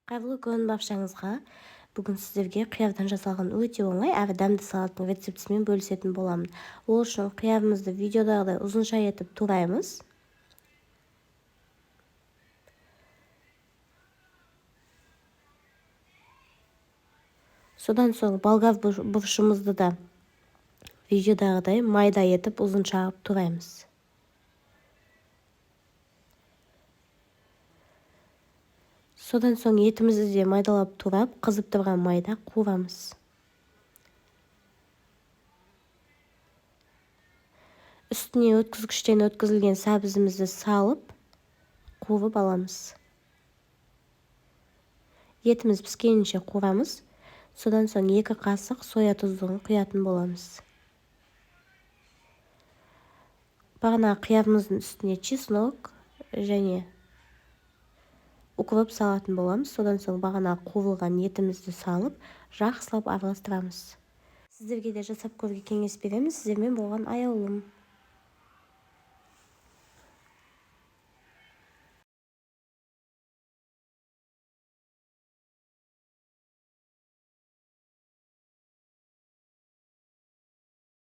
Қайырлы күн баршаңызға. Бүгін сіздерге қиярдан жасалған өте оңай әрі дәмді салаттың рецептісімен бөлісетін боламын. Ол үшін қиярымызды видеодағыдай ұзынша етіп тураймыз. Содан соң болгар бұрышымызды да видеодағыдай майда етіп ұзынша ағып тураймыз. Содан соң етімізді де майдалап турап, қызып тұрған майда қуырамыз. Үстіне өткізгіштен өткізілген сәбізімізді салып, қуырып аламыз. Етіміз піскенінше қуырамыз. Содан соң 2 қасық соя тұздығын құятын боламыз. Бағана қиярымыздың үстіне чеснок және укроп салатын боламыз. Содан соң бағана қуырылған етімізді салып, жақсылап араластырамыз. Сіздерге де жасап көруге кеңес беремін. Сіздермен болған аяулым.